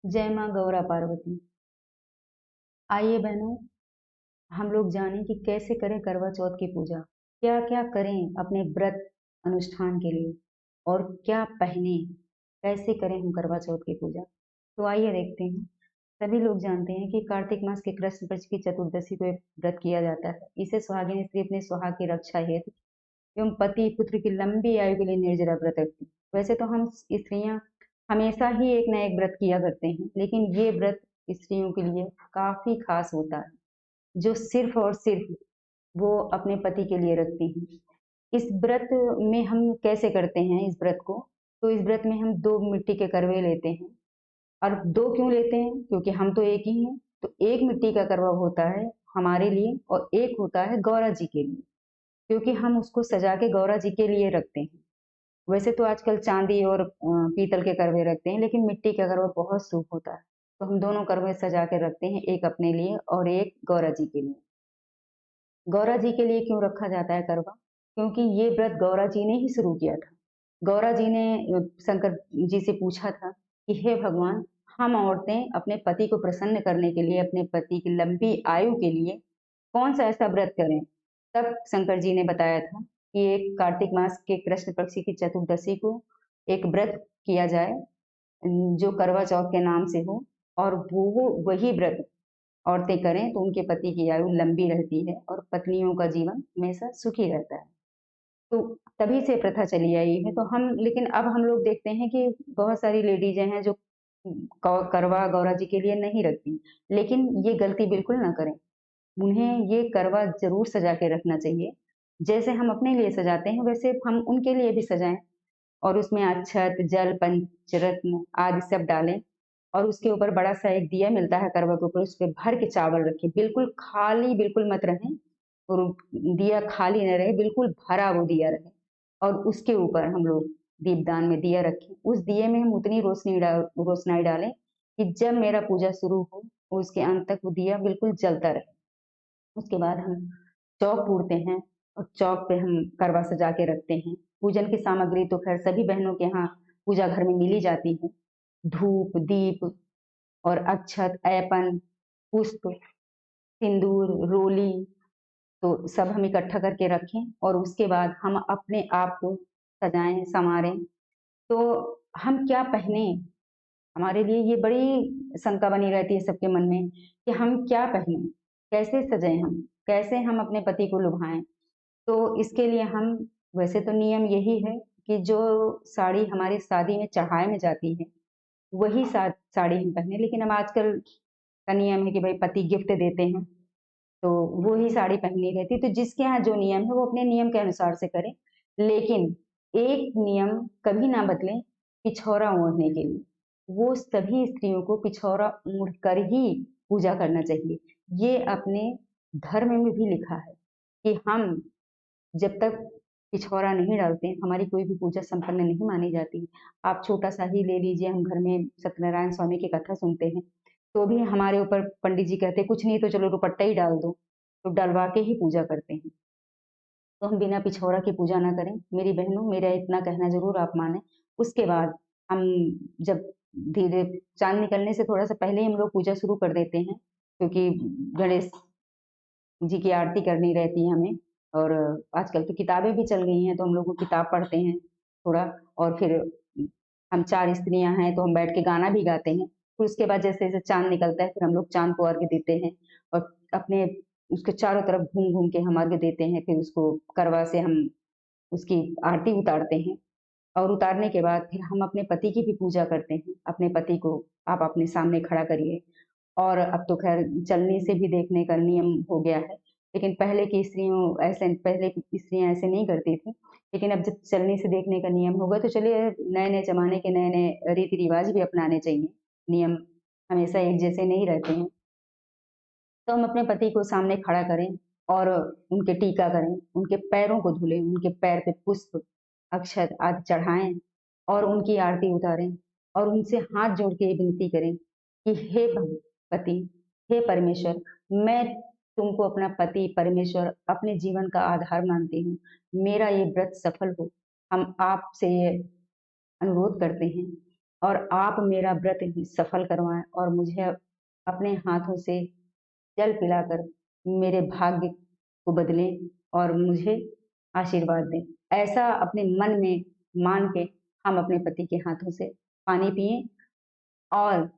जय माँ गौरा पार्वती। आइए बहनों, हम लोग जानें कि कैसे करें करवा चौथ की पूजा। क्या क्या करें अपने व्रत अनुष्ठान के लिए और क्या पहने, कैसे करें हम करवा चौथ की पूजा। तो आइए देखते हैं। सभी लोग जानते हैं कि कार्तिक मास के कृष्ण पक्ष की चतुर्दशी को एक व्रत किया जाता है। इसे सुहागिन स्त्री अपने सुहाग की रक्षा हेतु एवं पति पुत्र की लंबी आयु के लिए निर्जला व्रत रखती हैं। वैसे तो हम स्त्रियां हमेशा ही एक न एक व्रत किया करते हैं, लेकिन ये व्रत स्त्रियों के लिए काफी खास होता है, जो सिर्फ और सिर्फ वो अपने पति के लिए रखती हैं। इस व्रत में हम कैसे करते हैं इस व्रत को? तो इस व्रत में हम 2 मिट्टी के करवे लेते हैं। और 2 क्यों लेते हैं? क्योंकि हम तो एक ही हैं। तो एक मिट्टी का करवा होता है हमारे लिए और एक होता है गौरा जी के लिए, क्योंकि हम उसको सजा के गौरा जी के लिए रखते हैं। वैसे तो आजकल चांदी और पीतल के करवे रखते हैं, लेकिन मिट्टी का करवा बहुत शुभ होता है। तो हम दोनों करवे सजा के रखते हैं, एक अपने लिए और एक गौरा जी के लिए। गौरा जी के लिए क्यों रखा जाता है करवा? क्योंकि ये व्रत गौरा जी ने ही शुरू किया था। गौरा जी ने शंकर जी से पूछा था कि हे भगवान, हम औरतें अपने पति को प्रसन्न करने के लिए, अपने पति की लंबी आयु के लिए कौन सा ऐसा व्रत करें? तब शंकर जी ने बताया था कि एक कार्तिक मास के कृष्ण पक्ष की चतुर्दशी को एक व्रत किया जाए, जो करवा चौथ के नाम से हो। और वो वही व्रत औरतें करें तो उनके पति की आयु लंबी रहती है और पत्नियों का जीवन हमेशा सुखी रहता है। तो तभी से प्रथा चली आई है। तो हम लेकिन अब हम लोग देखते हैं कि बहुत सारी लेडीज़ें हैं जो करवा गौरा जी के लिए नहीं रखती। लेकिन ये गलती बिल्कुल ना करें। उन्हें ये करवा ज़रूर सजा के रखना चाहिए। जैसे हम अपने लिए सजाते हैं, वैसे हम उनके लिए भी सजाएँ और उसमें अक्षत, जल, पंचरत्न आदि सब डालें। और उसके ऊपर बड़ा-सा एक दिया मिलता है करवा के ऊपर, उसपे भर के चावल रखें। बिल्कुल खाली बिल्कुल मत रहें और दिया खाली ना रहे, बिल्कुल भरा वो दिया रहे। और उसके ऊपर हम लोग दीपदान में दिया रखें। उस दिए में हम उतनी रोशनाई डालें कि जब मेरा पूजा शुरू हो, उसके अंत तक वो दिया बिल्कुल जलता रहे। उसके बाद हम चौक पूरते हैं और चौक पे हम करवा सजा के रखते हैं। पूजन की सामग्री तो ख़ैर सभी बहनों के यहाँ पूजा घर में मिल ही जाती है। धूप, दीप और अक्षत, ऐपन, पुष्प, सिंदूर, रोली, तो सब हम इकट्ठा करके रखें और उसके बाद हम अपने आप को सजाएँ, सँवारें। तो हम क्या पहने? हमारे लिए ये बड़ी शंका बनी रहती है सबके मन में कि हम क्या पहने? कैसे सजें हम? कैसे हम अपने पति को लुभाएँ? तो इसके लिए हम वैसे तो नियम यही है कि जो साड़ी हमारी शादी में चढ़ाए में जाती है, वही साड़ी हम पहने। लेकिन अब आजकल का नियम है कि भई पति गिफ्ट देते हैं, तो वो ही साड़ी पहननी रहती है। तो जिसके यहाँ जो नियम है, वो अपने नियम के अनुसार से करें। लेकिन एक नियम कभी ना बदलें, पिछौरा ओढ़ने के लिए। वो सभी स्त्रियों को पिछौरा ओढ़ कर ही पूजा करना चाहिए। ये अपने धर्म में भी लिखा है कि हम जब तक पिछौरा नहीं डालते हैं, हमारी कोई भी पूजा संपन्न नहीं मानी जाती। आप छोटा-सा ही ले लीजिए, हम घर में सत्यनारायण स्वामी की कथा सुनते हैं, तो भी हमारे ऊपर पंडित जी कहते हैं, "कुछ नहीं तो चलो दुपट्टा ही डाल दो।" तो डलवा के ही पूजा करते हैं। तो हम बिना पिछौरा के पूजा ना करें। मेरी बहनों, मेरा इतना कहना ज़रूर आप मानें। उसके बाद हम जब धीरे चाँद निकलने से थोड़ा-सा पहले ही हम लोग पूजा शुरू कर देते हैं, क्योंकि गणेश जी की आरती करनी रहती है हमें। और आजकल तो किताबें भी चल गई हैं, तो हम लोग वो किताब पढ़ते हैं थोड़ा। और फिर हम 4 स्त्रियाँ हैं, तो हम बैठ के गाना भी गाते हैं। फिर उसके बाद जैसे-जैसे चाँद निकलता है, फिर हम लोग चाँद को अर्घ्य देते हैं और अपने उसके चारों तरफ घूम-घूम के हम अर्घ्य देते हैं। फिर उसको करवा से हम उसकी आरती उतारते हैं और उतारने के बाद फिर हम अपने पति की भी पूजा करते हैं। अपने पति को आप अपने सामने खड़ा करिए। और अब तो ख़ैर चलने से भी देखने का नियम हो गया है। लेकिन पहले की स्त्रियाँ ऐसे नहीं करती थीं। लेकिन अब जब चलने से देखने का नियम होगा, तो चलिए नए-नए ज़माने के नए-नए रीति-रिवाज़ भी अपनाने चाहिए। नियम हमेशा एक जैसे नहीं रहते हैं। तो हम अपने पति को सामने खड़ा करें और उनके टीका करें, उनके पैरों को धुलें, उनके पैर पे पुष्प, अक्षत आदि चढ़ाएँ और उनकी आरती उतारें और उनसे हाथ जोड़ के ये विनती करें कि हे भगवती, हे परमेश्वर, मैं तुमको अपना पति, परमेश्वर, अपने जीवन का आधार मानती हूँ। मेरा ये व्रत सफल हो। हम आपसे ये अनुरोध करते हैं और आप मेरा व्रत ही सफल करवाएं और मुझे अपने हाथों से जल पिलाकर मेरे भाग्य को बदलें और मुझे आशीर्वाद दें। ऐसा अपने मन में मान के हम अपने पति के हाथों से पानी पिएं और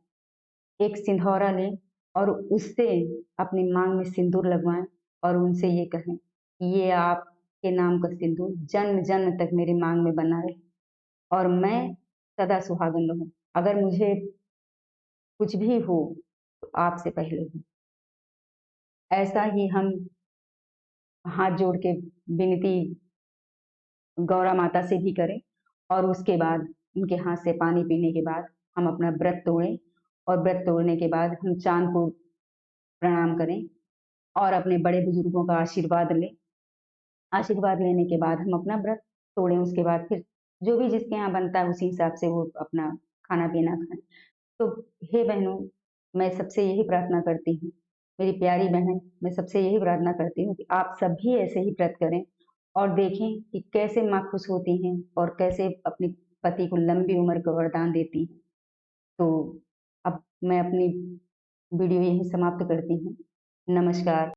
एक सिंधौरा लें और उससे अपनी मांग में सिंदूर लगवाएं और उनसे ये कहें कि ये आपके नाम का सिंदूर जन्म जन्म तक मेरी मांग में बना रहे और मैं सदा सुहागन रहूं। अगर मुझे कुछ भी हो तो आपसे पहले हो। ऐसा ही हम हाथ जोड़ के विनती गौरा माता से भी करें और उसके बाद उनके हाथ से पानी पीने के बाद हम अपना व्रत तोड़ें और व्रत तोड़ने के बाद हम चांद को प्रणाम करें और अपने बड़े बुजुर्गों का आशीर्वाद लें। आशीर्वाद लेने के बाद हम अपना व्रत तोड़ें, उसके बाद फिर जो भी जिसके यहाँ बनता है उसी हिसाब से वो अपना खाना पीना खाएं। तो हे बहनों, मैं सबसे यही प्रार्थना करती हूँ, मेरी प्यारी बहन, मैं सबसे यही प्रार्थना करती हूँ कि आप सब भी ऐसे ही व्रत करें और देखें कि कैसे माँ खुश होती हैं और कैसे अपने पति को लंबी उम्र का वरदान देती हैं। तो अब मैं अपनी वीडियो यहीं समाप्त करती हूँ। नमस्कार।